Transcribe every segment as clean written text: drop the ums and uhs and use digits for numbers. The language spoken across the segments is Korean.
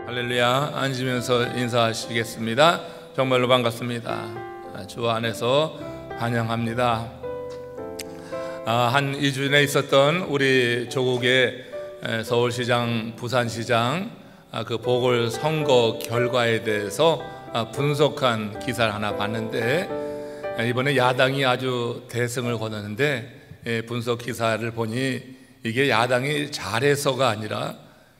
할렐루야. 앉으면서 인사하시겠습니다. 정말로 반갑습니다. 주 안에서 환영합니다. 한 2주 전에 있었던 우리 조국의 서울시장, 부산시장 그 보궐선거 결과에 대해서 분석한 기사를 하나 봤는데, 이번에 야당이 아주 대승을 거뒀는데 분석 기사를 보니 이게 야당이 잘해서가 아니라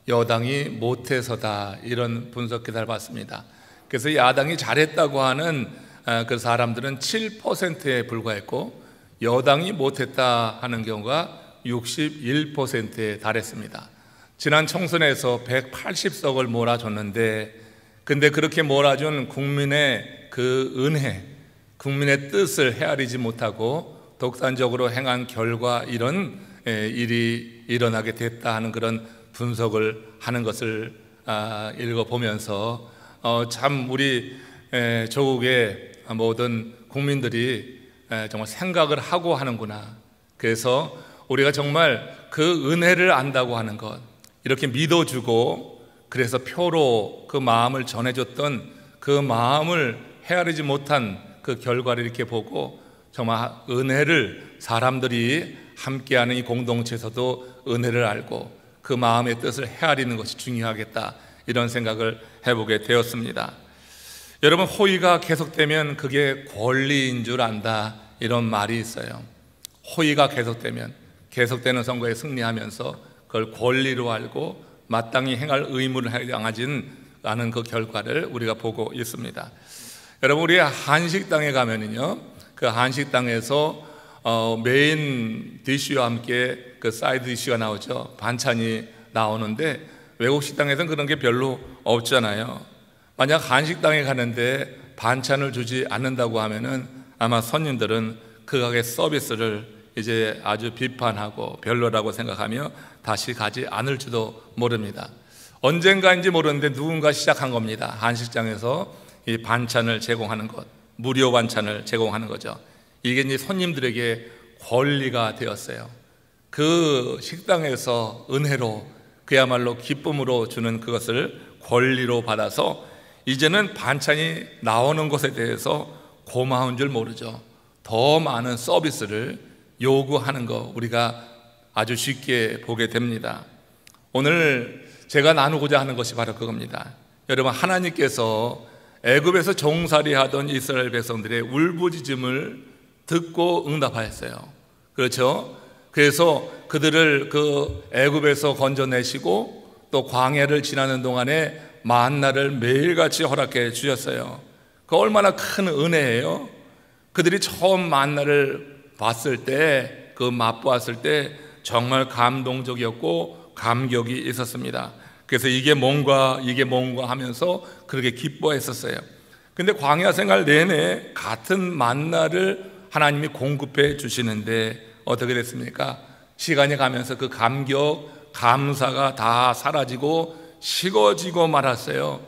여당이 못해서다, 이런 분석 기사를 봤습니다. 그래서 야당이 잘했다고 하는 그 사람들은 7%에 불과했고, 여당이 못했다 하는 경우가 61%에 달했습니다. 지난 총선에서 180석을 몰아줬는데, 근데 그렇게 몰아준 국민의 그 은혜, 국민의 뜻을 헤아리지 못하고 독단적으로 행한 결과 이런 일이 일어나게 됐다 하는 그런 분석을 하는 것을 읽어보면서 참 우리 조국의 모든 국민들이 정말 생각을 하고 하는구나. 그래서 우리가 정말 그 은혜를 안다고 하는 것, 이렇게 믿어주고 그래서 표로 그 마음을 전해줬던 그 마음을 헤아리지 못한 그 결과를 이렇게 보고, 정말 은혜를, 사람들이 함께하는 이 공동체에서도 은혜를 알고 그 마음의 뜻을 헤아리는 것이 중요하겠다, 이런 생각을 해보게 되었습니다. 여러분, 호의가 계속되면 그게 권리인 줄 안다, 이런 말이 있어요. 호의가 계속되는 선거에 승리하면서 그걸 권리로 알고 마땅히 행할 의무를 행하지는 그 결과를 우리가 보고 있습니다. 여러분, 우리 한식당에 가면은요, 그 한식당에서 메인 디쉬와 함께 그 사이드 디쉬가 나오죠. 반찬이 나오는데 외국 식당에서는 그런 게 별로 없잖아요. 만약 한식당에 가는데 반찬을 주지 않는다고 하면은 아마 손님들은 그 가게 서비스를 이제 아주 비판하고 별로라고 생각하며 다시 가지 않을지도 모릅니다. 언젠가인지 모르는데 누군가 시작한 겁니다. 한식장에서 이 반찬을 제공하는 것, 무료 반찬을 제공하는 거죠. 이게 이제 손님들에게 권리가 되었어요. 그 식당에서 은혜로, 그야말로 기쁨으로 주는 그것을 권리로 받아서 이제는 반찬이 나오는 것에 대해서 고마운 줄 모르죠. 더 많은 서비스를 요구하는 거 우리가 아주 쉽게 보게 됩니다. 오늘 제가 나누고자 하는 것이 바로 그겁니다. 여러분, 하나님께서 애굽에서 종살이하던 이스라엘 백성들의 울부짖음을 듣고 응답하였어요. 그렇죠? 그래서 그들을 그 애굽에서 건져내시고 또 광야를 지나는 동안에 만나를 매일같이 허락해 주셨어요. 그 얼마나 큰 은혜예요. 그들이 처음 만나를 봤을 때, 그 맛보았을 때 정말 감동적이었고 감격이 있었습니다. 그래서 이게 뭔가 하면서 그렇게 기뻐했었어요. 근데 광야 생활 내내 같은 만나를 하나님이 공급해 주시는데 어떻게 됐습니까? 시간이 가면서 그 감격, 감사가 다 사라지고 식어지고 말았어요.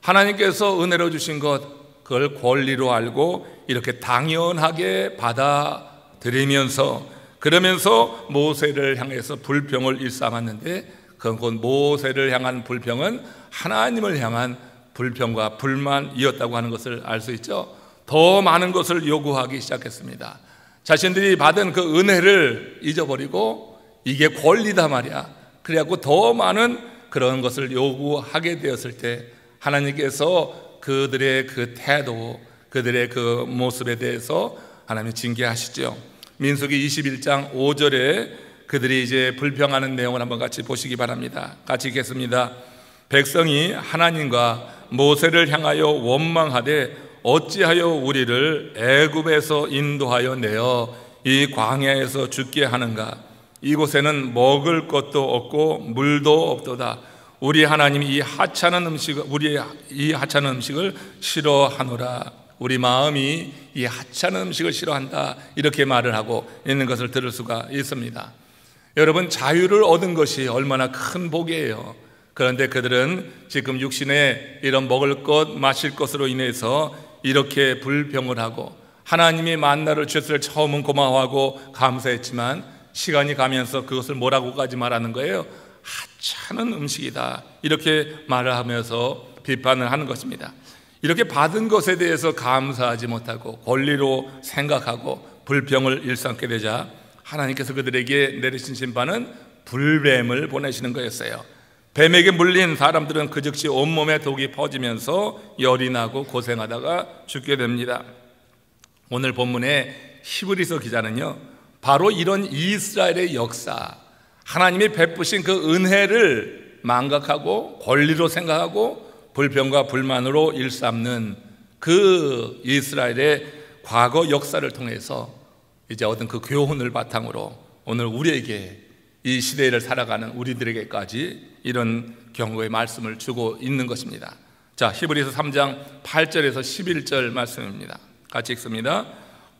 하나님께서 은혜로 주신 것, 그걸 권리로 알고 이렇게 당연하게 받아들이면서, 그러면서 모세를 향해서 불평을 일삼았는데, 그건 모세를 향한 불평은 하나님을 향한 불평과 불만이었다고 하는 것을 알 수 있죠. 더 많은 것을 요구하기 시작했습니다. 자신들이 받은 그 은혜를 잊어버리고 이게 권리다 말이야. 그래갖고 더 많은 그런 것을 요구하게 되었을 때 하나님께서 그들의 그 태도, 그들의 그 모습에 대해서 하나님이 징계하시죠. 민수기 21장 5절에 그들이 이제 불평하는 내용을 한번 같이 보시기 바랍니다. 같이 읽겠습니다. 백성이 하나님과 모세를 향하여 원망하되 어찌하여 우리를 애굽에서 인도하여 내어 이 광야에서 죽게 하는가? 이곳에는 먹을 것도 없고 물도 없도다. 우리 하나님이 이 하찮은 음식을 싫어하노라. 우리 마음이 이 하찮은 음식을 싫어한다, 이렇게 말을 하고 있는 것을 들을 수가 있습니다. 여러분, 자유를 얻은 것이 얼마나 큰 복이에요. 그런데 그들은 지금 육신에 이런 먹을 것, 마실 것으로 인해서 이렇게 불평을 하고, 하나님이 만나를 주셨을 때 처음은 고마워하고 감사했지만 시간이 가면서 그것을 뭐라고까지 말하는 거예요? 하찮은 음식이다, 이렇게 말을 하면서 비판을 하는 것입니다. 이렇게 받은 것에 대해서 감사하지 못하고 권리로 생각하고 불평을 일삼게 되자 하나님께서 그들에게 내리신 심판은 불뱀을 보내시는 거였어요. 뱀에게 물린 사람들은 그 즉시 온몸에 독이 퍼지면서 열이 나고 고생하다가 죽게 됩니다. 오늘 본문의 히브리서 기자는요, 바로 이런 이스라엘의 역사, 하나님이 베푸신 그 은혜를 망각하고 권리로 생각하고 불평과 불만으로 일삼는 그 이스라엘의 과거 역사를 통해서 이제 얻은 그 교훈을 바탕으로 오늘 우리에게, 이 시대를 살아가는 우리들에게까지 이런 경고의 말씀을 주고 있는 것입니다. 자, 히브리서 3장 8절에서 11절 말씀입니다. 같이 읽습니다.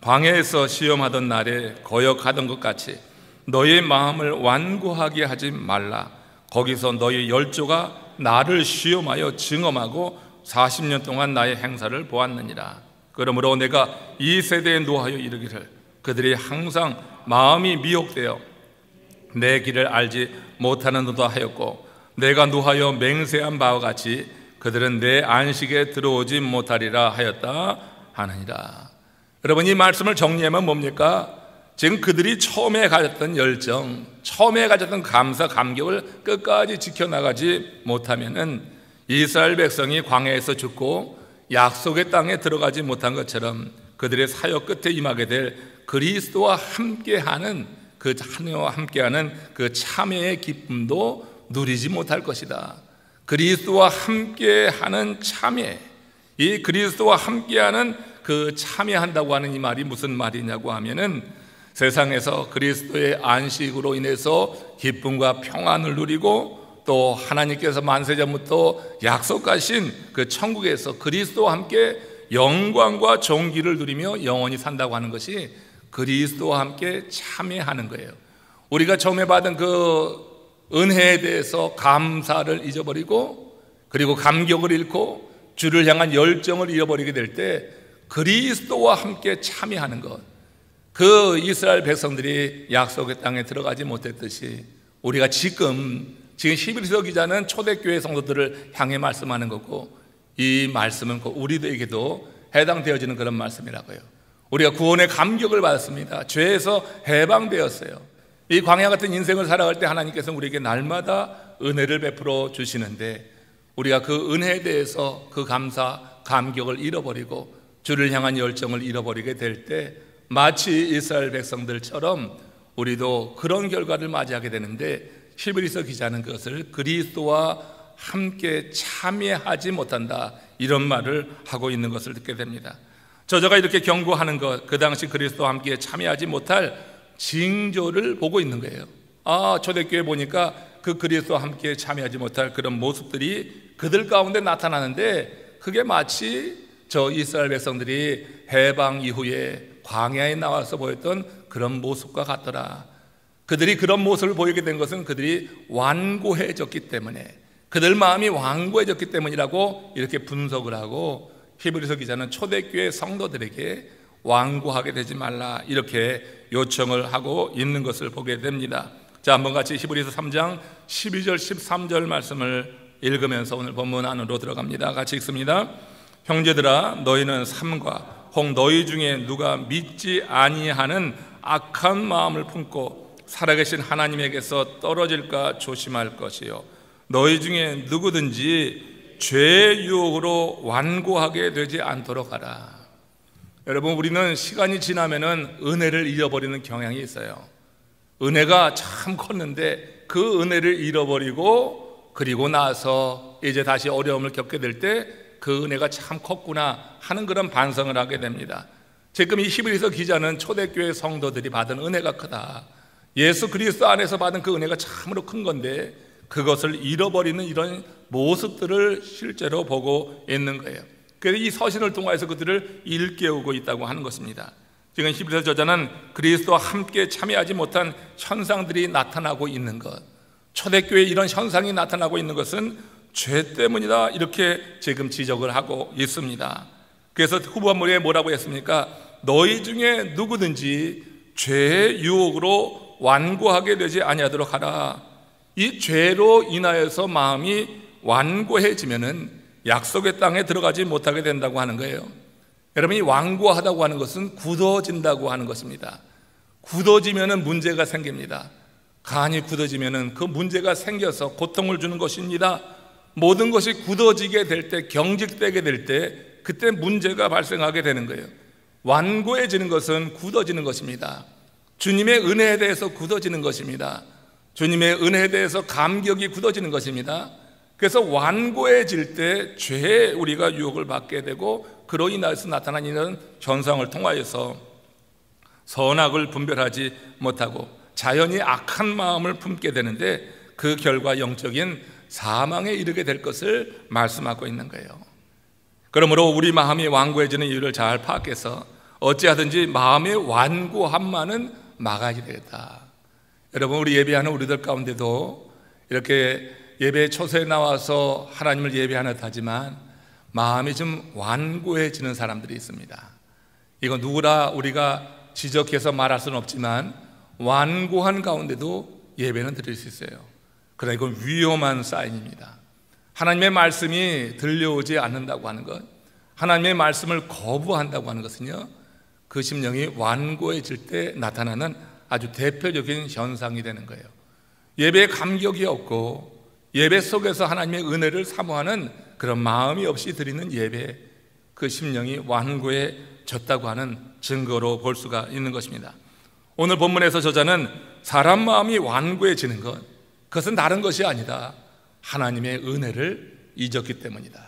광야에서 시험하던 날에 거역하던 것 같이 너희의 마음을 완고하게 하지 말라. 거기서 너희 열조가 나를 시험하여 증언하고 40년 동안 나의 행사를 보았느니라. 그러므로 내가 이 세대에 노하여 이르기를 그들이 항상 마음이 미혹되어 내 길을 알지 못하는도다 하였고, 내가 노하여 맹세한 바와 같이 그들은 내 안식에 들어오지 못하리라 하였다 하느니라. 여러분, 이 말씀을 정리하면 뭡니까? 지금 그들이 처음에 가졌던 열정, 처음에 가졌던 감사, 감격을 끝까지 지켜나가지 못하면은 이스라엘 백성이 광야에서 죽고 약속의 땅에 들어가지 못한 것처럼 그들의 사역 끝에 임하게 될 그리스도와 함께하는 그 하나님과 함께하는 그 참회의 기쁨도 누리지 못할 것이다. 그리스도와 함께하는 참회, 이 그리스도와 함께하는 그 참회한다고 하는 이 말이 무슨 말이냐고 하면은 세상에서 그리스도의 안식으로 인해서 기쁨과 평안을 누리고 또 하나님께서 만세전부터 약속하신 그 천국에서 그리스도와 함께 영광과 존귀를 누리며 영원히 산다고 하는 것이 그리스도와 함께 참회하는 거예요. 우리가 처음에 받은 그 은혜에 대해서 감사를 잊어버리고 그리고 감격을 잃고 주를 향한 열정을 잃어버리게 될 때 그리스도와 함께 참회하는 것, 그 이스라엘 백성들이 약속의 땅에 들어가지 못했듯이 우리가 지금 히브리서 기자는 초대교회 성도들을 향해 말씀하는 거고, 이 말씀은 우리들에게도 해당되어지는 그런 말씀이라고요. 우리가 구원의 감격을 받았습니다. 죄에서 해방되었어요. 이 광야 같은 인생을 살아갈 때 하나님께서 우리에게 날마다 은혜를 베풀어 주시는데 우리가 그 은혜에 대해서 그 감사, 감격을 잃어버리고 주를 향한 열정을 잃어버리게 될 때 마치 이스라엘 백성들처럼 우리도 그런 결과를 맞이하게 되는데, 히브리서 기자는 그것을 그리스도와 함께 참여하지 못한다, 이런 말을 하고 있는 것을 듣게 됩니다. 저자가 이렇게 경고하는 것, 그 당시 그리스도와 함께 참여하지 못할 징조를 보고 있는 거예요. 초대교회 보니까 그 그리스도와 함께 참여하지 못할 그런 모습들이 그들 가운데 나타나는데, 그게 마치 저 이스라엘 백성들이 해방 이후에 광야에 나와서 보였던 그런 모습과 같더라. 그들이 그런 모습을 보이게 된 것은 그들이 완고해졌기 때문에, 그들 마음이 완고해졌기 때문이라고 이렇게 분석을 하고, 히브리서 기자는 초대교회 성도들에게 완고하게 되지 말라, 이렇게 요청을 하고 있는 것을 보게 됩니다. 자, 한번 같이 히브리서 3장 12절 13절 말씀을 읽으면서 오늘 본문 안으로 들어갑니다. 같이 읽습니다. 형제들아, 너희는 삼가 혹 너희 중에 누가 믿지 아니하는 악한 마음을 품고 살아계신 하나님에게서 떨어질까 조심할 것이요, 너희 중에 누구든지 죄의 유혹으로 완고하게 되지 않도록 하라. 여러분, 우리는 시간이 지나면은 은혜를 잃어버리는 경향이 있어요. 은혜가 참 컸는데 그 은혜를 잃어버리고 그리고 나서 이제 다시 어려움을 겪게 될 때 그 은혜가 참 컸구나 하는 그런 반성을 하게 됩니다. 지금 이 히브리서 기자는 초대교회 성도들이 받은 은혜가 크다, 예수 그리스도 안에서 받은 그 은혜가 참으로 큰 건데 그것을 잃어버리는 이런 모습들을 실제로 보고 있는 거예요. 그래서 이 서신을 통해서 그들을 일깨우고 있다고 하는 것입니다. 지금 히브리서 저자는 그리스도와 함께 참여하지 못한 현상들이 나타나고 있는 것, 초대교회에 이런 현상이 나타나고 있는 것은 죄 때문이다, 이렇게 지금 지적을 하고 있습니다. 그래서 후반부에 뭐라고 했습니까? 너희 중에 누구든지 죄의 유혹으로 완고하게 되지 아니하도록 하라. 이 죄로 인하여서 마음이 완고해지면은 약속의 땅에 들어가지 못하게 된다고 하는 거예요. 여러분이 완고하다고 하는 것은 굳어진다고 하는 것입니다. 굳어지면은 문제가 생깁니다. 간이 굳어지면은 그 문제가 생겨서 고통을 주는 것입니다. 모든 것이 굳어지게 될 때, 경직되게 될 때, 그때 문제가 발생하게 되는 거예요. 완고해지는 것은 굳어지는 것입니다. 주님의 은혜에 대해서 굳어지는 것입니다. 주님의 은혜에 대해서 감격이 굳어지는 것입니다. 그래서 완고해질 때 죄에 우리가 유혹을 받게 되고, 그로 인해서 나타나는 현상을 통하여서 선악을 분별하지 못하고 자연히 악한 마음을 품게 되는데, 그 결과 영적인 사망에 이르게 될 것을 말씀하고 있는 거예요. 그러므로 우리 마음이 완고해지는 이유를 잘 파악해서 어찌하든지 마음의 완고함만은 막아야 되겠다. 여러분, 우리 예배하는 우리들 가운데도 이렇게 예배 초소에 나와서 하나님을 예배하는 하지만 마음이 좀 완고해지는 사람들이 있습니다. 이거 누구나 우리가 지적해서 말할 수는 없지만 완고한 가운데도 예배는 드릴 수 있어요. 그러나 이건 위험한 사인입니다. 하나님의 말씀이 들려오지 않는다고 하는 것, 하나님의 말씀을 거부한다고 하는 것은요, 그 심령이 완고해질 때 나타나는 아주 대표적인 현상이 되는 거예요. 예배에 감격이 없고 예배 속에서 하나님의 은혜를 사모하는 그런 마음이 없이 드리는 예배, 그 심령이 완고해졌다고 하는 증거로 볼 수가 있는 것입니다. 오늘 본문에서 저자는 사람 마음이 완고해지는 것, 그것은 다른 것이 아니다, 하나님의 은혜를 잊었기 때문이다.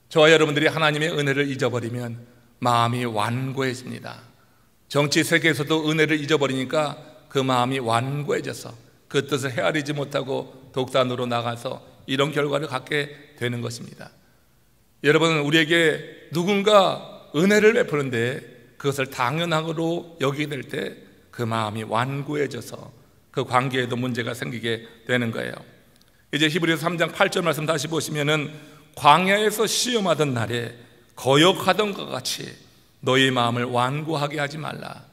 저와 여러분들이 하나님의 은혜를 잊어버리면 마음이 완고해집니다. 정치 세계에서도 은혜를 잊어버리니까 그 마음이 완고해져서 그 뜻을 헤아리지 못하고 독단으로 나가서 이런 결과를 갖게 되는 것입니다. 여러분, 우리에게 누군가 은혜를 베푸는데 그것을 당연하고 여기게 될 때 그 마음이 완고해져서 그 관계에도 문제가 생기게 되는 거예요. 이제 히브리서 3장 8절 말씀 다시 보시면은 광야에서 시험하던 날에 거역하던 것 같이 너희 마음을 완고하게 하지 말라.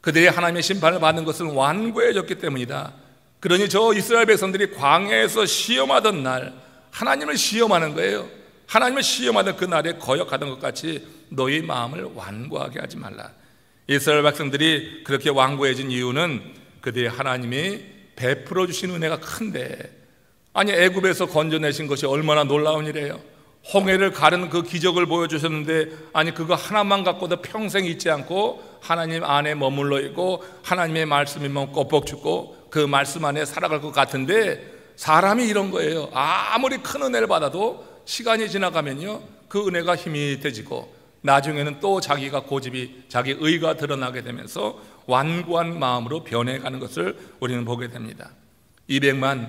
그들이 하나님의 심판을 받는 것은 완고해졌기 때문이다. 그러니 저 이스라엘 백성들이 광야에서 시험하던 날, 하나님을 시험하는 거예요. 하나님을 시험하던 그 날에 거역하던 것 같이 너희 마음을 완고하게 하지 말라. 이스라엘 백성들이 그렇게 완고해진 이유는 그들이 하나님이 베풀어 주신 은혜가 큰데, 아니 애굽에서 건져내신 것이 얼마나 놀라운 일이에요. 홍해를 가르는 그 기적을 보여주셨는데, 아니 그거 하나만 갖고도 평생 잊지 않고 하나님 안에 머물러 있고 하나님의 말씀이면 껍벅 죽고 그 말씀 안에 살아갈 것 같은데, 사람이 이런 거예요. 아무리 큰 은혜를 받아도 시간이 지나가면요, 그 은혜가 힘이 돼지고 나중에는 또 자기가 고집이, 자기 의가 드러나게 되면서 완고한 마음으로 변해가는 것을 우리는 보게 됩니다. 200만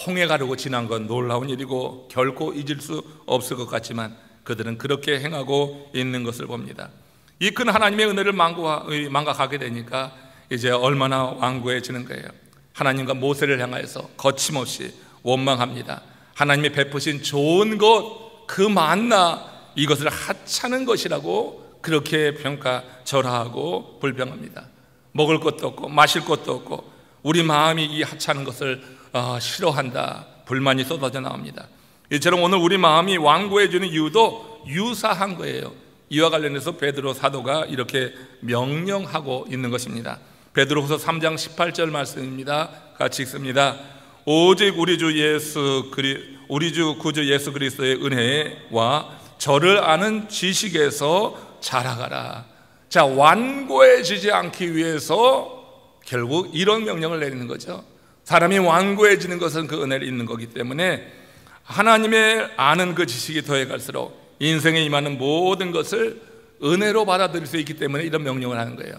홍해 가르고 지난 건 놀라운 일이고 결코 잊을 수 없을 것 같지만 그들은 그렇게 행하고 있는 것을 봅니다. 이 큰 하나님의 은혜를 망각하게 되니까 이제 얼마나 완고해지는 거예요. 하나님과 모세를 향하여서 거침없이 원망합니다. 하나님이 베푸신 좋은 것, 그 만나, 이것을 하찮은 것이라고 그렇게 평가절하하고 불평합니다. 먹을 것도 없고 마실 것도 없고 우리 마음이 이 하찮은 것을 싫어한다, 불만이 쏟아져 나옵니다. 이처럼 오늘 우리 마음이 완고해지는 이유도 유사한 거예요. 이와 관련해서 베드로 사도가 이렇게 명령하고 있는 것입니다. 베드로후서 3장 18절 말씀입니다. 같이 읽습니다. 오직 우리 주 구주 예수 그리스도의 은혜와 저를 아는 지식에서 자라가라. 자, 완고해지지 않기 위해서 결국 이런 명령을 내리는 거죠. 사람이 완고해지는 것은 그 은혜를 잊는 거기 때문에 하나님의 아는 그 지식이 더해갈수록 인생에 임하는 모든 것을 은혜로 받아들일 수 있기 때문에 이런 명령을 하는 거예요.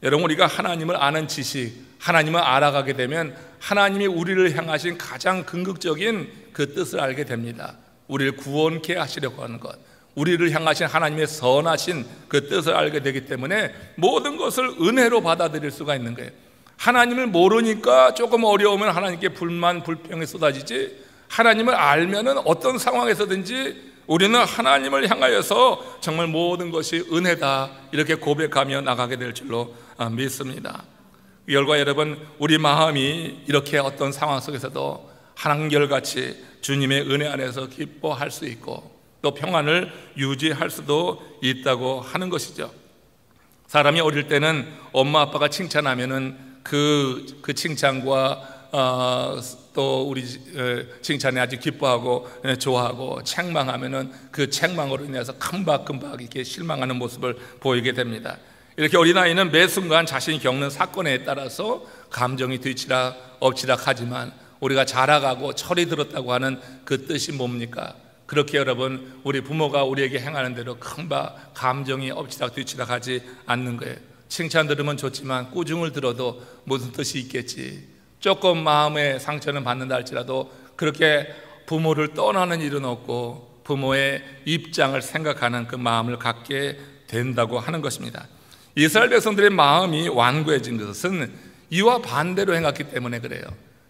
여러분, 우리가 하나님을 아는 지식, 하나님을 알아가게 되면 하나님이 우리를 향하신 가장 궁극적인 그 뜻을 알게 됩니다. 우리를 구원케 하시려고 하는 것, 우리를 향하신 하나님의 선하신 그 뜻을 알게 되기 때문에 모든 것을 은혜로 받아들일 수가 있는 거예요. 하나님을 모르니까 조금 어려우면 하나님께 불만, 불평이 쏟아지지, 하나님을 알면은 어떤 상황에서든지 우리는 하나님을 향하여서 정말 모든 것이 은혜다, 이렇게 고백하며 나가게 될 줄로 믿습니다. 이 결과 여러분, 우리 마음이 이렇게 어떤 상황 속에서도 한결같이 주님의 은혜 안에서 기뻐할 수 있고 또 평안을 유지할 수도 있다고 하는 것이죠. 사람이 어릴 때는 엄마 아빠가 칭찬하면은 그 칭찬과 또 우리 칭찬에 아주 기뻐하고 좋아하고, 책망하면은 그 책망으로 인해서 금박금박 이렇게 실망하는 모습을 보이게 됩니다. 이렇게 어린아이는 매 순간 자신이 겪는 사건에 따라서 감정이 뒤치락 엎치락 하지만 우리가 자라가고 철이 들었다고 하는 그 뜻이 뭡니까? 그렇게 여러분, 우리 부모가 우리에게 행하는 대로 금방 감정이 엎치락 뒤치락 하지 않는 거예요. 칭찬 들으면 좋지만 꾸중을 들어도 무슨 뜻이 있겠지. 조금 마음의 상처는 받는다 할지라도 그렇게 부모를 떠나는 일은 없고 부모의 입장을 생각하는 그 마음을 갖게 된다고 하는 것입니다. 이스라엘 백성들의 마음이 완고해진 것은 이와 반대로 행했기 때문에 그래요.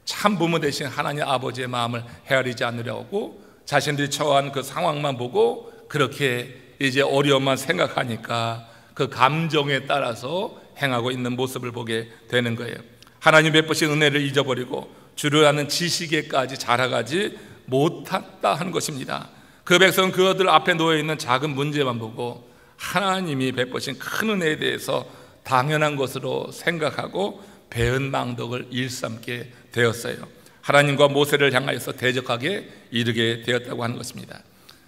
참 부모 대신 하나님 아버지의 마음을 헤아리지 않으려고 자신들이 처한 그 상황만 보고 그렇게 이제 어려움만 생각하니까 그 감정에 따라서 행하고 있는 모습을 보게 되는 거예요. 하나님 베푸신 은혜를 잊어버리고 주를 아는 지식에까지 자라가지 못했다 하는 것입니다. 그 백성은 그들 앞에 놓여있는 작은 문제만 보고 하나님이 베푸신 큰 은혜에 대해서 당연한 것으로 생각하고 배은망덕을 일삼게 되었어요. 하나님과 모세를 향하여서 대적하게 이르게 되었다고 하는 것입니다.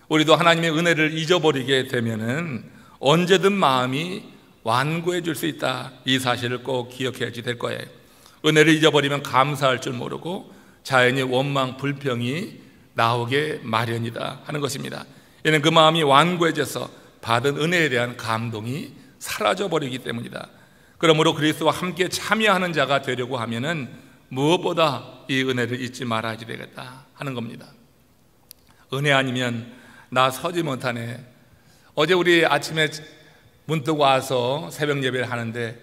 우리도 하나님의 은혜를 잊어버리게 되면은 언제든 마음이 완고해질 수 있다, 이 사실을 꼭 기억해야지 될 거예요. 은혜를 잊어버리면 감사할 줄 모르고 자연히 원망 불평이 나오게 마련이다 하는 것입니다. 이는 그 마음이 완고해져서 받은 은혜에 대한 감동이 사라져버리기 때문이다. 그러므로 그리스도와 함께 참여하는 자가 되려고 하면은 무엇보다 이 은혜를 잊지 말아야 되겠다 하는 겁니다. 은혜 아니면 나 서지 못하네. 어제 우리 아침에 문득 와서 새벽 예배를 하는데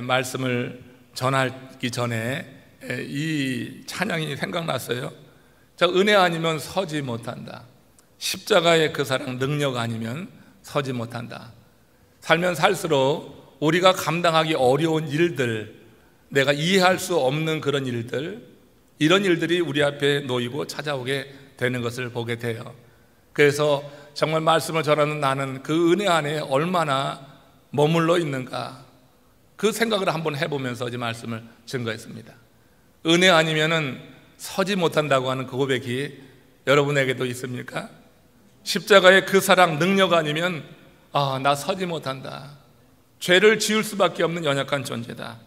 말씀을 전하기 전에 이 찬양이 생각났어요. 자, 은혜 아니면 서지 못한다. 십자가의 그 사랑 능력 아니면 서지 못한다. 살면 살수록 우리가 감당하기 어려운 일들, 내가 이해할 수 없는 그런 일들, 이런 일들이 우리 앞에 놓이고 찾아오게 되는 것을 보게 돼요. 그래서 정말 말씀을 전하는 나는 그 은혜 안에 얼마나 머물러 있는가, 그 생각을 한번 해보면서 어제 말씀을 증거했습니다. 은혜 아니면은 서지 못한다고 하는 그 고백이 여러분에게도 있습니까? 십자가의 그 사랑 능력 아니면 나 서지 못한다. 죄를 지을 수밖에 없는 연약한 존재다.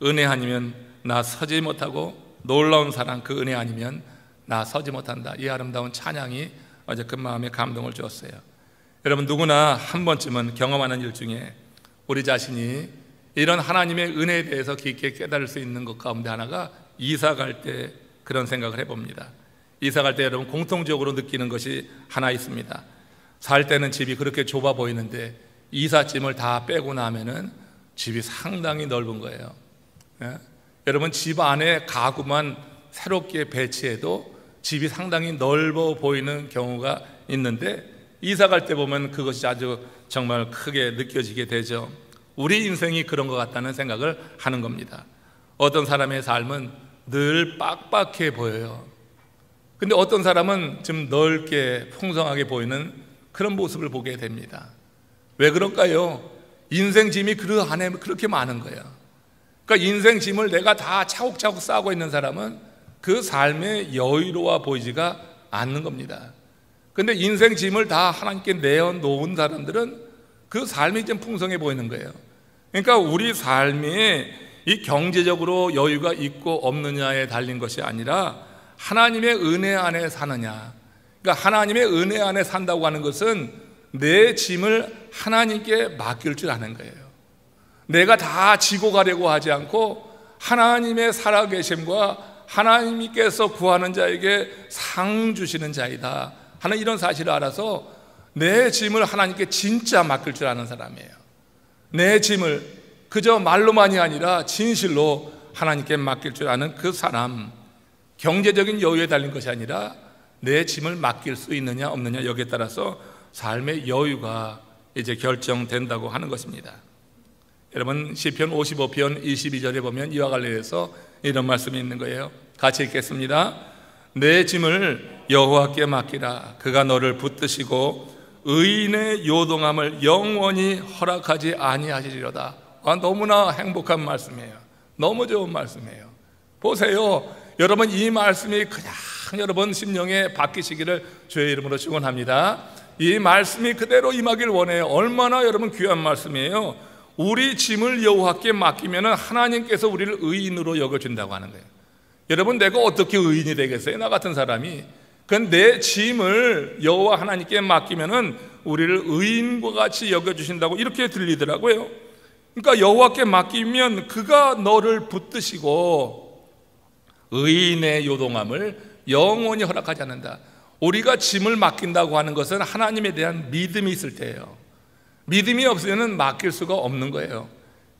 은혜 아니면 나 서지 못하고 놀라운 사랑, 그 은혜 아니면 나 서지 못한다. 이 아름다운 찬양이 어제 그 마음에 감동을 주었어요. 여러분, 누구나 한 번쯤은 경험하는 일 중에 우리 자신이 이런 하나님의 은혜에 대해서 깊게 깨달을 수 있는 것 가운데 하나가 이사 갈 때 그런 생각을 해봅니다. 이사 갈 때 여러분 공통적으로 느끼는 것이 하나 있습니다. 살 때는 집이 그렇게 좁아 보이는데 이삿짐을 다 빼고 나면은 집이 상당히 넓은 거예요. 예? 여러분, 집 안에 가구만 새롭게 배치해도 집이 상당히 넓어 보이는 경우가 있는데 이사 갈 때 보면 그것이 아주 정말 크게 느껴지게 되죠. 우리 인생이 그런 것 같다는 생각을 하는 겁니다. 어떤 사람의 삶은 늘 빡빡해 보여요. 근데 어떤 사람은 좀 넓게 풍성하게 보이는 그런 모습을 보게 됩니다. 왜 그럴까요? 인생 짐이 그 안에 그렇게 많은 거예요. 그러니까 인생 짐을 내가 다 차곡차곡 쌓고 있는 사람은 그 삶에 여유로워 보이지가 않는 겁니다. 근데 인생 짐을 다 하나님께 내어놓은 사람들은 그 삶이 좀 풍성해 보이는 거예요. 그러니까 우리 삶이 이 경제적으로 여유가 있고 없느냐에 달린 것이 아니라 하나님의 은혜 안에 사느냐. 그러니까 하나님의 은혜 안에 산다고 하는 것은 내 짐을 하나님께 맡길 줄 아는 거예요. 내가 다 지고 가려고 하지 않고 하나님의 살아계심과 하나님께서 구하는 자에게 상 주시는 자이다 하는 이런 사실을 알아서 내 짐을 하나님께 진짜 맡길 줄 아는 사람이에요. 내 짐을 그저 말로만이 아니라 진실로 하나님께 맡길 줄 아는 그 사람, 경제적인 여유에 달린 것이 아니라 내 짐을 맡길 수 있느냐 없느냐 여기에 따라서 삶의 여유가 이제 결정된다고 하는 것입니다. 여러분, 시편 55편 22절에 보면 이와 관련해서 이런 말씀이 있는 거예요. 같이 읽겠습니다. 내 짐을 여호와께 맡기라. 그가 너를 붙드시고 의인의 요동함을 영원히 허락하지 아니하시리로다. 너무나 행복한 말씀이에요. 너무 좋은 말씀이에요. 보세요, 여러분, 이 말씀이 그냥 여러분 심령에 박히시기를 주의 이름으로 축원합니다. 이 말씀이 그대로 임하길 원해요. 얼마나 여러분 귀한 말씀이에요. 우리 짐을 여호와께 맡기면 하나님께서 우리를 의인으로 여겨준다고 하는 거예요. 여러분, 내가 어떻게 의인이 되겠어요? 나 같은 사람이. 그건 내 짐을 여호와 하나님께 맡기면 우리를 의인과 같이 여겨주신다고 이렇게 들리더라고요. 그러니까 여호와께 맡기면 그가 너를 붙드시고 의인의 요동함을 영원히 허락하지 않는다. 우리가 짐을 맡긴다고 하는 것은 하나님에 대한 믿음이 있을 때예요. 믿음이 없으면 맡길 수가 없는 거예요.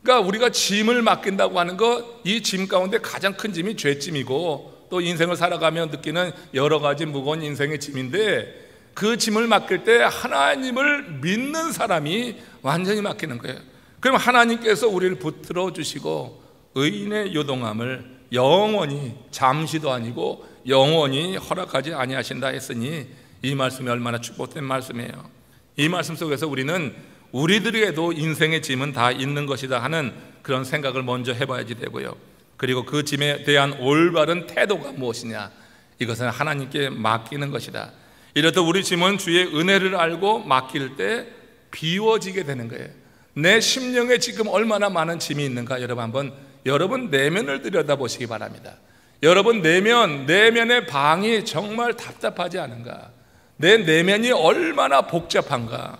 그러니까 우리가 짐을 맡긴다고 하는 것, 이 짐 가운데 가장 큰 짐이 죄짐이고 또 인생을 살아가며 느끼는 여러 가지 무거운 인생의 짐인데, 그 짐을 맡길 때 하나님을 믿는 사람이 완전히 맡기는 거예요. 그럼 하나님께서 우리를 붙들어 주시고 의인의 요동함을 영원히, 잠시도 아니고 영원히 허락하지 아니하신다 했으니 이 말씀이 얼마나 축복된 말씀이에요. 이 말씀 속에서 우리는 우리들에게도 인생의 짐은 다 있는 것이다 하는 그런 생각을 먼저 해봐야지 되고요. 그리고 그 짐에 대한 올바른 태도가 무엇이냐, 이것은 하나님께 맡기는 것이다. 이렇듯 우리 짐은 주의 은혜를 알고 맡길 때 비워지게 되는 거예요. 내 심령에 지금 얼마나 많은 짐이 있는가, 여러분 내면을 들여다보시기 바랍니다. 여러분 내면의 방이 정말 답답하지 않은가, 내 내면이 얼마나 복잡한가,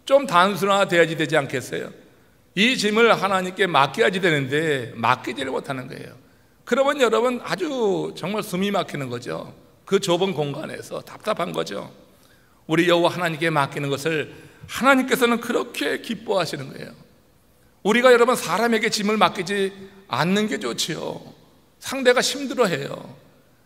좀 단순화돼야지 되지 않겠어요? 이 짐을 하나님께 맡겨야지 되는데 맡기지를 못하는 거예요. 그러면 여러분 아주 정말 숨이 막히는 거죠. 그 좁은 공간에서 답답한 거죠. 우리 여호와 하나님께 맡기는 것을 하나님께서는 그렇게 기뻐하시는 거예요. 우리가 여러분 사람에게 짐을 맡기지 않는 게 좋지요. 상대가 힘들어해요.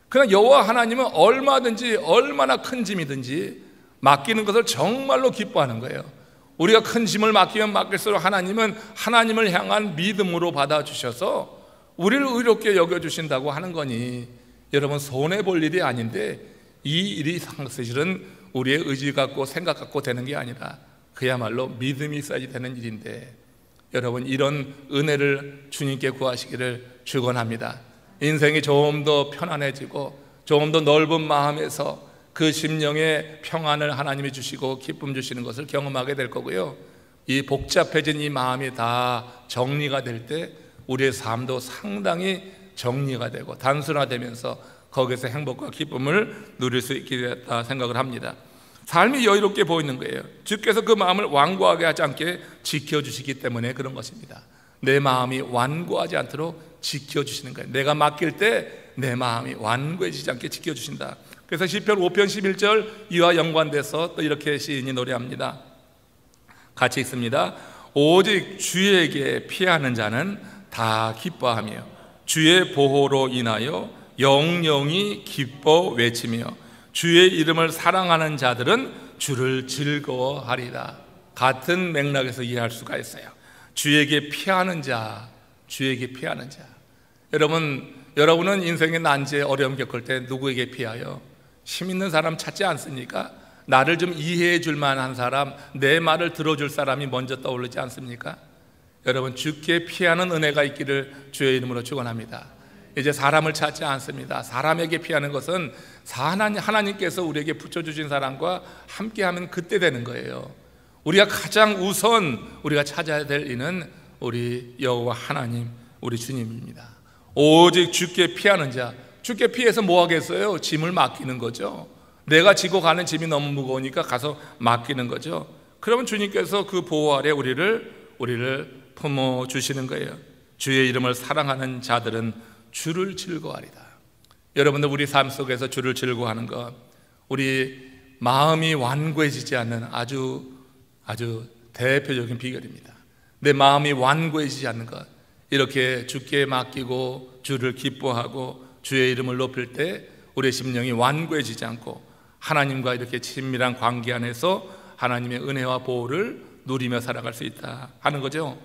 그러나 여호와 하나님은 얼마든지, 얼마나 큰 짐이든지 맡기는 것을 정말로 기뻐하는 거예요. 우리가 큰 짐을 맡기면 맡길수록 하나님은 하나님을 향한 믿음으로 받아주셔서 우리를 의롭게 여겨주신다고 하는 거니, 여러분 손해볼 일이 아닌데, 이 일이 사실은 우리의 의지 갖고 생각 갖고 되는 게 아니라 그야말로 믿음이 있어야지 되는 일인데, 여러분 이런 은혜를 주님께 구하시기를 축원합니다. 인생이 조금 더 편안해지고 조금 더 넓은 마음에서 그 심령의 평안을 하나님이 주시고 기쁨 주시는 것을 경험하게 될 거고요. 이 복잡해진 이 마음이 다 정리가 될 때 우리의 삶도 상당히 정리가 되고 단순화되면서 거기서 행복과 기쁨을 누릴 수 있게 됐다 생각을 합니다. 삶이 여유롭게 보이는 거예요. 주께서 그 마음을 완고하게 하지 않게 지켜주시기 때문에 그런 것입니다. 내 마음이 완고하지 않도록 지켜주시는 거예요. 내가 맡길 때 내 마음이 완고해지지 않게 지켜주신다. 그래서 시편 5편 11절 이와 연관돼서 또 이렇게 시인이 노래합니다. 같이 읽습니다. 오직 주에게 피하는 자는 다 기뻐하며 주의 보호로 인하여 영영이 기뻐 외치며 주의 이름을 사랑하는 자들은 주를 즐거워하리라. 같은 맥락에서 이해할 수가 있어요. 주에게 피하는 자, 주에게 피하는 자. 여러분은 인생의 난제에 어려움 겪을 때 누구에게 피하여? 힘 있는 사람 찾지 않습니까? 나를 좀 이해해 줄 만한 사람, 내 말을 들어줄 사람이 먼저 떠오르지 않습니까? 여러분, 주께 피하는 은혜가 있기를 주의 이름으로 축원합니다. 이제 사람을 찾지 않습니다. 사람에게 피하는 것은 하나님께서 우리에게 붙여주신 사람과 함께하면 그때 되는 거예요. 우리가 가장 우선 우리가 찾아야 될 이는 우리 여호와 하나님, 우리 주님입니다. 오직 주께 피하는 자, 주께 피해서 뭐 하겠어요? 짐을 맡기는 거죠. 내가 지고 가는 짐이 너무 무거우니까 가서 맡기는 거죠. 그러면 주님께서 그 보호 아래 우리를 품어주시는 거예요. 주의 이름을 사랑하는 자들은 주를 즐거워하리다. 여러분들, 우리 삶 속에서 주를 즐거워하는 것, 우리 마음이 완고해지지 않는 아주 대표적인 비결입니다. 내 마음이 완고해지지 않는 것, 이렇게 주께 맡기고 주를 기뻐하고 주의 이름을 높일 때 우리의 심령이 완고해지지 않고 하나님과 이렇게 친밀한 관계 안에서 하나님의 은혜와 보호를 누리며 살아갈 수 있다 하는 거죠.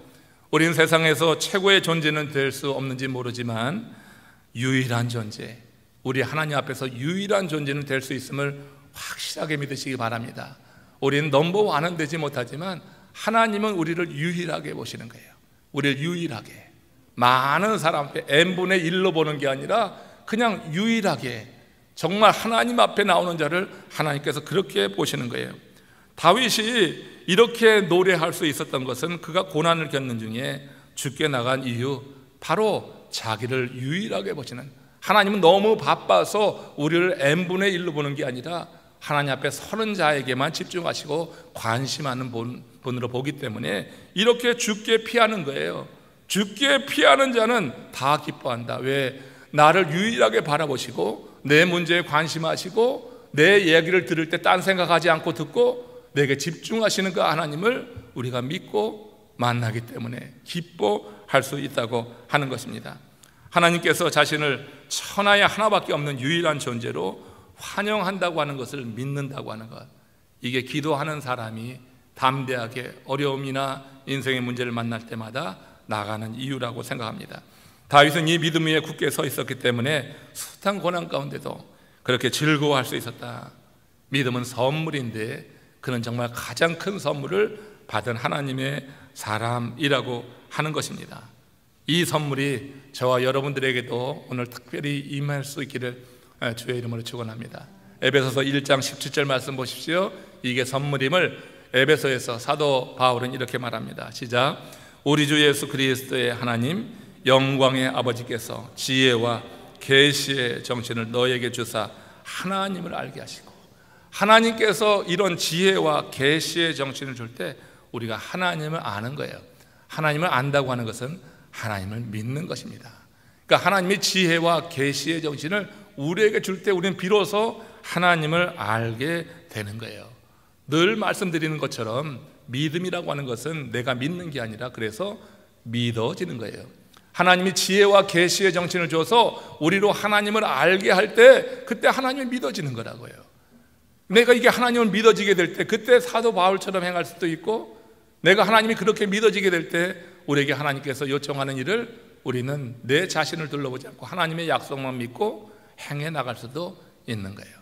우리는 세상에서 최고의 존재는 될 수 없는지 모르지만 유일한 존재, 우리 하나님 앞에서 유일한 존재는 될 수 있음을 확실하게 믿으시기 바랍니다. 우리는 넘버원은 되지 못하지만 하나님은 우리를 유일하게 보시는 거예요. 우리를 유일하게, 많은 사람 앞에 n분의 1로 보는 게 아니라 그냥 유일하게 정말 하나님 앞에 나오는 자를 하나님께서 그렇게 보시는 거예요. 다윗이 이렇게 노래할 수 있었던 것은 그가 고난을 겪는 중에 죽게 나간 이유, 바로 자기를 유일하게 보시는, 하나님은 너무 바빠서 우리를 n분의 1로 보는 게 아니라 하나님 앞에 서는 자에게만 집중하시고 관심하는 분으로 보기 때문에 이렇게 죽게 피하는 거예요. 죽게 피하는 자는 다 기뻐한다. 왜? 나를 유일하게 바라보시고 내 문제에 관심하시고 내 얘기를 들을 때 딴 생각하지 않고 듣고 내게 집중하시는 그 하나님을 우리가 믿고 만나기 때문에 기뻐할 수 있다고 하는 것입니다. 하나님께서 자신을 천하에 하나밖에 없는 유일한 존재로 환영한다고 하는 것을 믿는다고 하는 것, 이게 기도하는 사람이 담대하게 어려움이나 인생의 문제를 만날 때마다 나가는 이유라고 생각합니다. 다윗은 이 믿음 위에 굳게 서 있었기 때문에 숱한 고난 가운데도 그렇게 즐거워할 수 있었다. 믿음은 선물인데 그는 정말 가장 큰 선물을 받은 하나님의 사람이라고 하는 것입니다. 이 선물이 저와 여러분들에게도 오늘 특별히 임할 수 있기를 주의 이름으로 축원합니다. 에베소서 1장 17절 말씀 보십시오. 이게 선물임을 에베소에서 사도 바울은 이렇게 말합니다. 시작. 우리 주 예수 그리스도의 하나님 영광의 아버지께서 지혜와 계시의 정신을 너에게 주사 하나님을 알게 하시고, 하나님께서 이런 지혜와 계시의 정신을 줄 때 우리가 하나님을 아는 거예요. 하나님을 안다고 하는 것은 하나님을 믿는 것입니다. 그러니까 하나님의 지혜와 계시의 정신을 우리에게 줄 때 우리는 비로소 하나님을 알게 되는 거예요. 늘 말씀드리는 것처럼 믿음이라고 하는 것은 내가 믿는 게 아니라 그래서 믿어지는 거예요. 하나님이 지혜와 계시의 정신을 줘서 우리로 하나님을 알게 할 때 그때 하나님이 믿어지는 거라고요. 내가 이게 하나님을 믿어지게 될 때 그때 사도 바울처럼 행할 수도 있고, 내가 하나님이 그렇게 믿어지게 될 때 우리에게 하나님께서 요청하는 일을 우리는 내 자신을 둘러보지 않고 하나님의 약속만 믿고 행해 나갈 수도 있는 거예요.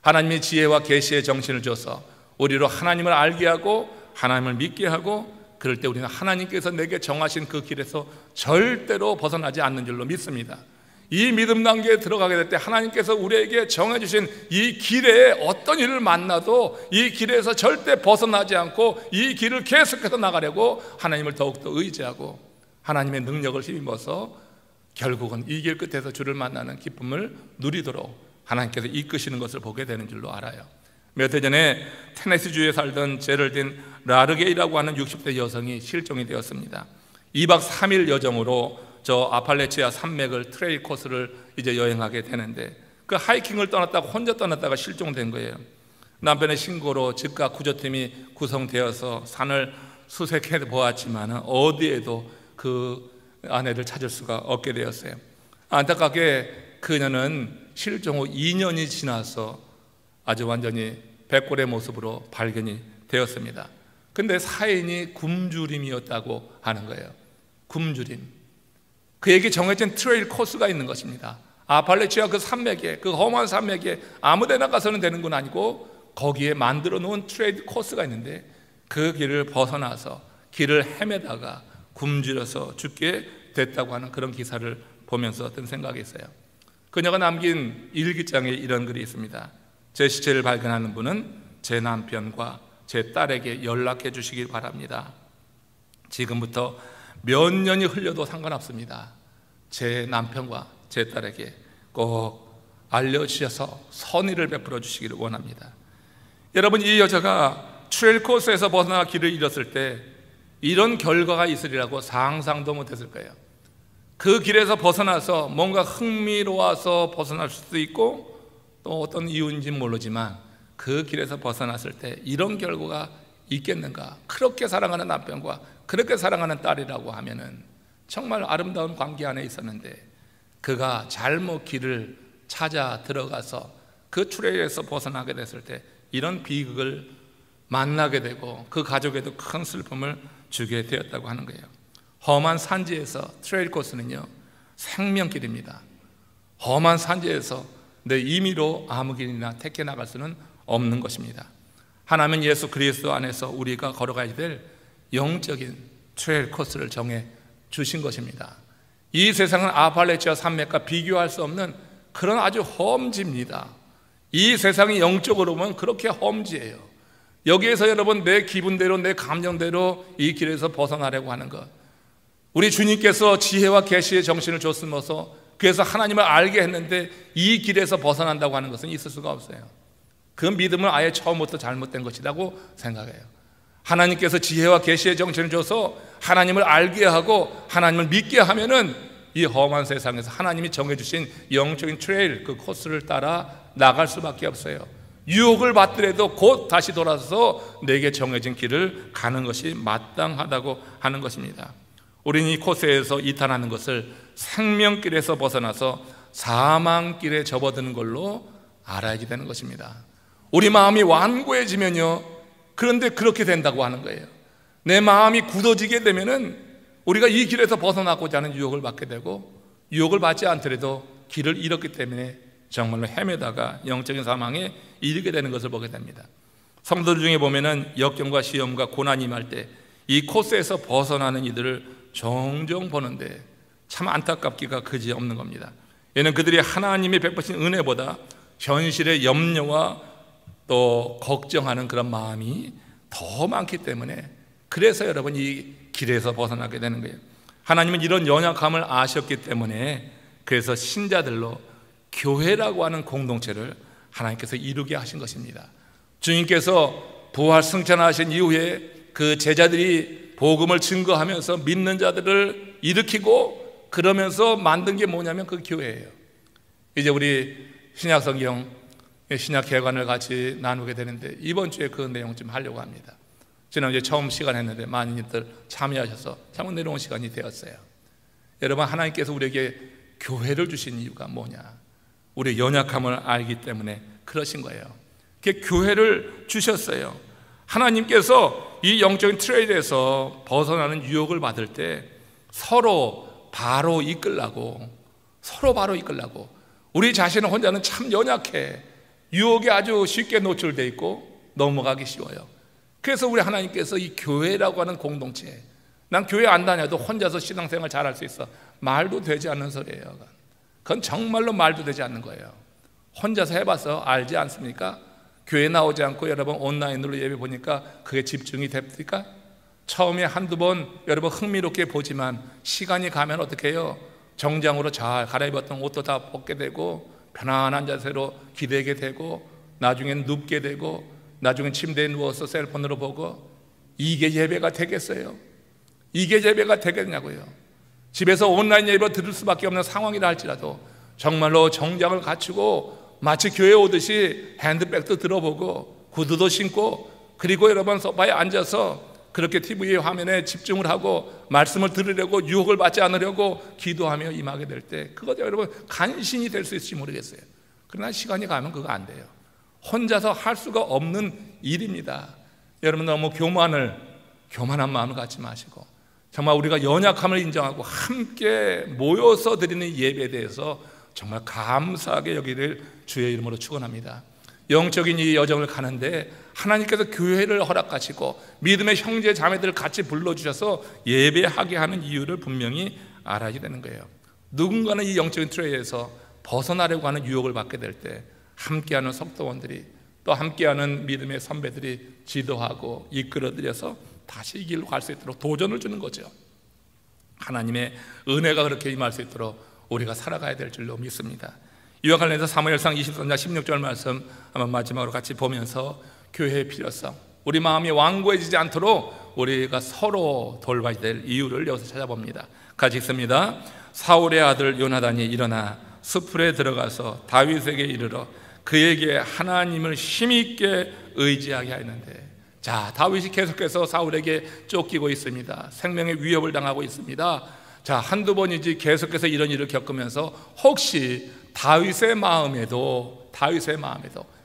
하나님의 지혜와 계시의 정신을 줘서 우리로 하나님을 알게 하고 하나님을 믿게 하고, 그럴 때 우리는 하나님께서 내게 정하신 그 길에서 절대로 벗어나지 않는 줄로 믿습니다. 이 믿음 단계에 들어가게 될 때 하나님께서 우리에게 정해주신 이 길에 어떤 일을 만나도 이 길에서 절대 벗어나지 않고 이 길을 계속해서 나가려고 하나님을 더욱더 의지하고 하나님의 능력을 힘입어서 결국은 이 길 끝에서 주를 만나는 기쁨을 누리도록 하나님께서 이끄시는 것을 보게 되는 줄로 알아요. 몇 해 전에 테네시주에 살던 제럴딘 라르게이라고 하는 60대 여성이 실종이 되었습니다. 2박 3일 여정으로 저 아팔레치아 산맥을 트레일 코스를 이제 여행하게 되는데 그 하이킹을 떠났다가 혼자 떠났다가 실종된 거예요. 남편의 신고로 즉각 구조팀이 구성되어서 산을 수색해 보았지만 어디에도 그 아내를 찾을 수가 없게 되었어요. 안타깝게 그녀는 실종 후 2년이 지나서 아주 완전히 백골의 모습으로 발견이 되었습니다. 근데 사인이 굶주림이었다고 하는 거예요. 굶주림. 그에게 정해진 트레일 코스가 있는 것입니다. 아팔레치아 그 산맥에, 그 험한 산맥에 아무데나 가서는 되는 건 아니고 거기에 만들어 놓은 트레일 코스가 있는데 그 길을 벗어나서 길을 헤매다가 굶주려서 죽게 됐다고 하는 그런 기사를 보면서 어떤 생각이 있어요. 그녀가 남긴 일기장에 이런 글이 있습니다. 제 시체를 발견하는 분은 제 남편과 제 딸에게 연락해 주시길 바랍니다. 지금부터 몇 년이 흘려도 상관없습니다. 제 남편과 제 딸에게 꼭 알려주셔서 선의를 베풀어 주시기를 원합니다. 여러분, 이 여자가 트레일 코스에서 벗어나 길을 잃었을 때 이런 결과가 있으리라고 상상도 못했을 거예요. 그 길에서 벗어나서 뭔가 흥미로워서 벗어날 수도 있고 또 어떤 이유인지는 모르지만 그 길에서 벗어났을 때 이런 결과가 있겠는가. 그렇게 사랑하는 남편과 그렇게 사랑하는 딸이라고 하면은 정말 아름다운 관계 안에 있었는데 그가 잘못 길을 찾아 들어가서 그 트레일에서 벗어나게 됐을 때 이런 비극을 만나게 되고 그 가족에도 큰 슬픔을 주게 되었다고 하는 거예요. 험한 산지에서 트레일 코스는요 생명길입니다. 험한 산지에서 내 임의로 아무 길이나 택해 나갈 수는 없는 것입니다. 하나님은 예수 그리스도 안에서 우리가 걸어가야 될 영적인 트레일 코스를 정해 주신 것입니다. 이 세상은 아팔레치아 산맥과 비교할 수 없는 그런 아주 험지입니다. 이 세상이 영적으로 보면 그렇게 험지예요. 여기에서 여러분 내 기분대로 내 감정대로 이 길에서 벗어나려고 하는 것, 우리 주님께서 지혜와 계시의 정신을 줬으면서 그래서 하나님을 알게 했는데 이 길에서 벗어난다고 하는 것은 있을 수가 없어요. 그 믿음은 아예 처음부터 잘못된 것이라고 생각해요. 하나님께서 지혜와 계시의 정신을 줘서 하나님을 알게 하고 하나님을 믿게 하면은 이 험한 세상에서 하나님이 정해주신 영적인 트레일, 그 코스를 따라 나갈 수밖에 없어요. 유혹을 받더라도 곧 다시 돌아서 내게 정해진 길을 가는 것이 마땅하다고 하는 것입니다. 우리는 이 코스에서 이탈하는 것을 생명길에서 벗어나서 사망길에 접어드는 걸로 알아야 되는 것입니다. 우리 마음이 완고해지면요, 그런데 그렇게 된다고 하는 거예요. 내 마음이 굳어지게 되면은 우리가 이 길에서 벗어나고자 하는 유혹을 받게 되고, 유혹을 받지 않더라도 길을 잃었기 때문에 정말로 헤매다가 영적인 사망에 이르게 되는 것을 보게 됩니다. 성도들 중에 보면은 역경과 시험과 고난이 임할 때 이 코스에서 벗어나는 이들을 종종 보는데 참 안타깝기가 그지없는 겁니다. 얘는 그들이 하나님이 베푸신 은혜보다 현실의 염려와 또 걱정하는 그런 마음이 더 많기 때문에, 그래서 여러분 이 길에서 벗어나게 되는 거예요. 하나님은 이런 연약함을 아셨기 때문에 그래서 신자들로 교회라고 하는 공동체를 하나님께서 이루게 하신 것입니다. 주님께서 부활 승천하신 이후에 그 제자들이 복음을 증거하면서 믿는 자들을 일으키고 그러면서 만든 게 뭐냐면 그 교회예요. 이제 우리 신약 성경, 신약 개관을 같이 나누게 되는데 이번 주에 그 내용 좀 하려고 합니다. 지난주에 처음 시간 했는데 많이들 참여하셔서 참 은혜로운 시간이 되었어요. 여러분, 하나님께서 우리에게 교회를 주신 이유가 뭐냐? 우리의 연약함을 알기 때문에 그러신 거예요. 그 교회를 주셨어요. 하나님께서 이 영적인 트레일에서 벗어나는 유혹을 받을 때 서로 바로 이끌라고, 우리 자신은 혼자는 참 연약해, 유혹에 아주 쉽게 노출되어 있고 넘어가기 쉬워요. 그래서 우리 하나님께서 이 교회라고 하는 공동체, 난 교회 안 다녀도 혼자서 신앙생활 잘할 수 있어, 말도 되지 않는 소리예요. 그건 정말로 말도 되지 않는 거예요. 혼자서 해봐서 알지 않습니까? 교회 나오지 않고 여러분 온라인으로 예배 보니까 그게 집중이 됩니까? 처음에 한두 번 여러분 흥미롭게 보지만 시간이 가면 어떻게 해요? 정장으로 잘 갈아입었던 옷도 다 벗게 되고 편안한 자세로 기대게 되고 나중엔 눕게 되고 나중엔 침대에 누워서 셀폰으로 보고, 이게 예배가 되겠어요? 이게 예배가 되겠냐고요. 집에서 온라인 예배 들을 수밖에 없는 상황이라 할지라도 정말로 정장을 갖추고 마치 교회 오듯이 핸드백도 들어보고 구두도 신고, 그리고 여러분 소파에 앉아서 그렇게 TV 화면에 집중을 하고 말씀을 들으려고 유혹을 받지 않으려고 기도하며 임하게 될 때 그것도 여러분 간신히 될 수 있을지 모르겠어요. 그러나 시간이 가면 그거 안 돼요. 혼자서 할 수가 없는 일입니다. 여러분 너무 교만한 마음을 갖지 마시고 정말 우리가 연약함을 인정하고 함께 모여서 드리는 예배에 대해서 정말 감사하게 여기를 주의 이름으로 축원합니다. 영적인 이 여정을 가는데 하나님께서 교회를 허락하시고 믿음의 형제 자매들을 같이 불러주셔서 예배하게 하는 이유를 분명히 알아야 되는 거예요. 누군가는 이 영적인 트레이에서 벗어나려고 하는 유혹을 받게 될 때 함께하는 성도원들이 또 함께하는 믿음의 선배들이 지도하고 이끌어들여서 다시 이 길로 갈 수 있도록 도전을 주는 거죠. 하나님의 은혜가 그렇게 임할 수 있도록 우리가 살아가야 될 줄로 믿습니다. 이와 관련해서 사무엘상 23장 16절 말씀 한번 마지막으로 같이 보면서 교회의 필요성, 우리 마음이 완고해지지 않도록 우리가 서로 돌봐야 될 이유를 여기서 찾아봅니다. 같이 읽습니다. 사울의 아들 요나단이 일어나 숲풀에 들어가서 다윗에게 이르러 그에게 하나님을 힘있게 의지하게 하였는데, 자, 다윗이 계속해서 사울에게 쫓기고 있습니다. 생명의 위협을 당하고 있습니다. 자, 한두 번이지 계속해서 이런 일을 겪으면서 혹시 다윗의 마음에도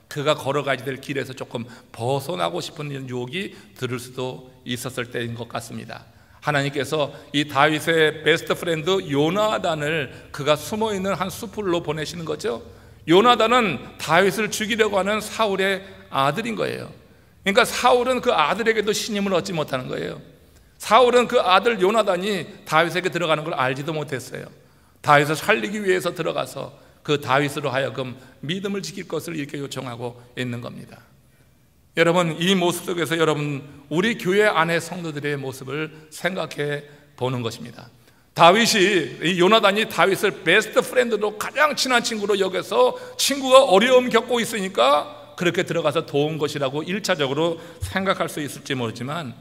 그가 걸어가야 될 길에서 조금 벗어나고 싶은 이런 유혹이 들을 수도 있었을 때인 것 같습니다. 하나님께서 이 다윗의 베스트 프렌드 요나단을 그가 숨어있는 한 숲으로 보내시는 거죠. 요나단은 다윗을 죽이려고 하는 사울의 아들인 거예요. 그러니까 사울은 그 아들에게도 신임을 얻지 못하는 거예요. 사울은 그 아들 요나단이 다윗에게 들어가는 걸 알지도 못했어요. 다윗을 살리기 위해서 들어가서 그 다윗으로 하여금 믿음을 지킬 것을 이렇게 요청하고 있는 겁니다. 여러분, 이 모습 속에서 여러분, 우리 교회 안의 성도들의 모습을 생각해 보는 것입니다. 다윗이, 이 요나단이 다윗을 베스트 프렌드로, 가장 친한 친구로 여겨서 친구가 어려움 겪고 있으니까 그렇게 들어가서 도운 것이라고 1차적으로 생각할 수 있을지 모르지만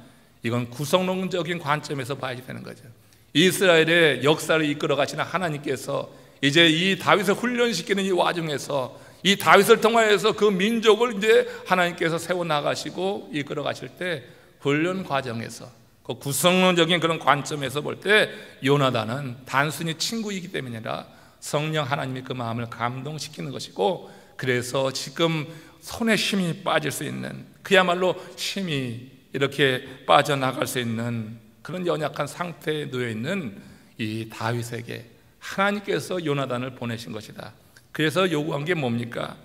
이건 구성론적인 관점에서 봐야 되는 거죠. 이스라엘의 역사를 이끌어 가시는 하나님께서 이제 이 다윗을 훈련시키는 이 와중에서 이 다윗을 통하여서 그 민족을 이제 하나님께서 세워나가시고 이끌어 가실 때 훈련 과정에서 그 구성론적인 그런 관점에서 볼 때 요나단은 단순히 친구이기 때문이 아니라 성령 하나님이 그 마음을 감동시키는 것이고, 그래서 지금 손에 힘이 빠질 수 있는, 그야말로 힘이 이렇게 빠져나갈 수 있는 그런 연약한 상태에 놓여 있는 이 다윗에게 하나님께서 요나단을 보내신 것이다. 그래서 요구한 게 뭡니까?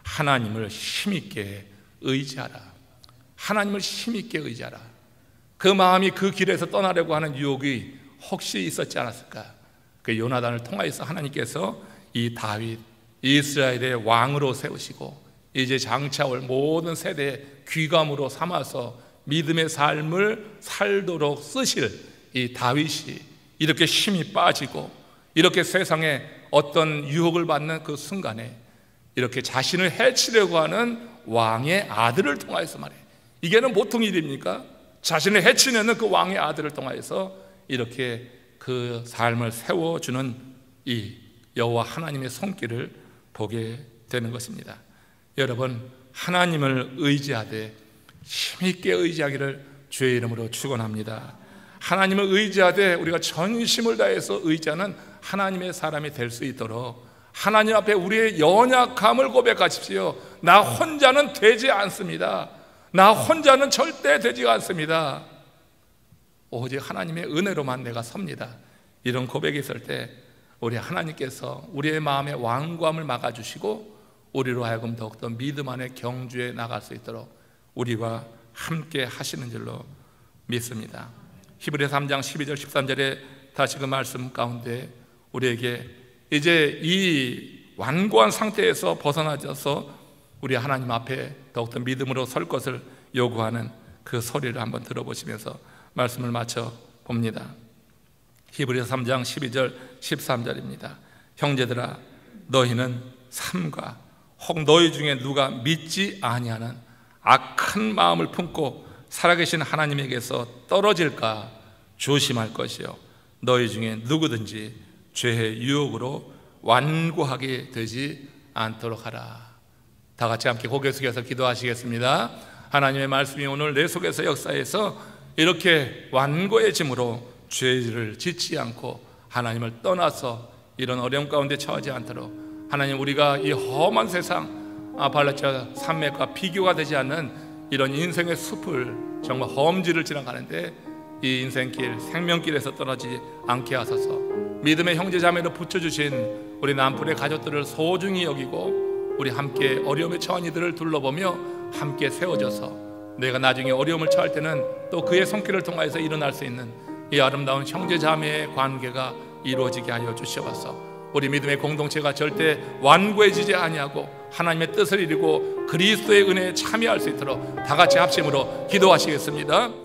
하나님을 힘있게 의지하라. 하나님을 힘있게 의지하라. 그 마음이 그 길에서 떠나려고 하는 유혹이 혹시 있었지 않았을까? 그 요나단을 통하여서 하나님께서 이 다윗, 이스라엘의 왕으로 세우시고 이제 장차 올 모든 세대의 귀감으로 삼아서 믿음의 삶을 살도록 쓰실 이 다윗이 이렇게 힘이 빠지고 이렇게 세상에 어떤 유혹을 받는 그 순간에 이렇게 자신을 해치려고 하는 왕의 아들을 통하여서 말이에요. 이게는 보통 일입니까? 자신을 해치려는 그 왕의 아들을 통하여서 이렇게 그 삶을 세워주는 이 여호와 하나님의 손길을 보게 되는 것입니다. 여러분, 하나님을 의지하되 힘있게 의지하기를 주의 이름으로 축원합니다. 하나님을 의지하되 우리가 전심을 다해서 의지하는 하나님의 사람이 될 수 있도록 하나님 앞에 우리의 연약함을 고백하십시오. 나 혼자는 되지 않습니다. 나 혼자는 절대 되지 않습니다. 오직 하나님의 은혜로만 내가 섭니다. 이런 고백이 있을 때 우리 하나님께서 우리의 마음의 완고함을 막아주시고 우리로 하여금 더욱더 믿음 안에 경주에 나갈 수 있도록 우리와 함께 하시는 줄로 믿습니다. 히브리서 3장 12절 13절에 다시 그 말씀 가운데 우리에게 이제 이 완고한 상태에서 벗어나져서 우리 하나님 앞에 더욱더 믿음으로 설 것을 요구하는 그 소리를 한번 들어보시면서 말씀을 마쳐 봅니다. 히브리서 3장 12절 13절입니다. 형제들아, 너희는 삼가 혹 너희 중에 누가 믿지 아니하는 악한 마음을 품고 살아계신 하나님에게서 떨어질까 조심할 것이요, 너희 중에 누구든지 죄의 유혹으로 완고하게 되지 않도록 하라. 다 같이 함께 고개 숙여서 기도하시겠습니다. 하나님의 말씀이 오늘 내 속에서 역사해서 이렇게 완고해짐으로 죄를 짓지 않고 하나님을 떠나서 이런 어려움 가운데 처하지 않도록 하나님, 우리가 이 험한 세상 아팔라치아 산맥과 비교가 되지 않는 이런 인생의 숲을 정말 험지를 지나가는데 이 인생길 생명길에서 떨어지지 않게 하소서. 믿음의 형제자매로 붙여주신 우리 남편의 가족들을 소중히 여기고 우리 함께 어려움에 처한 이들을 둘러보며 함께 세워져서 내가 나중에 어려움을 처할 때는 또 그의 손길을 통하여서 일어날 수 있는 이 아름다운 형제자매의 관계가 이루어지게 하여 주시옵소서. 우리 믿음의 공동체가 절대 완고해지지 아니하고 하나님의 뜻을 이루고 그리스도의 은혜에 참여할 수 있도록 다 같이 합심으로 기도하시겠습니다.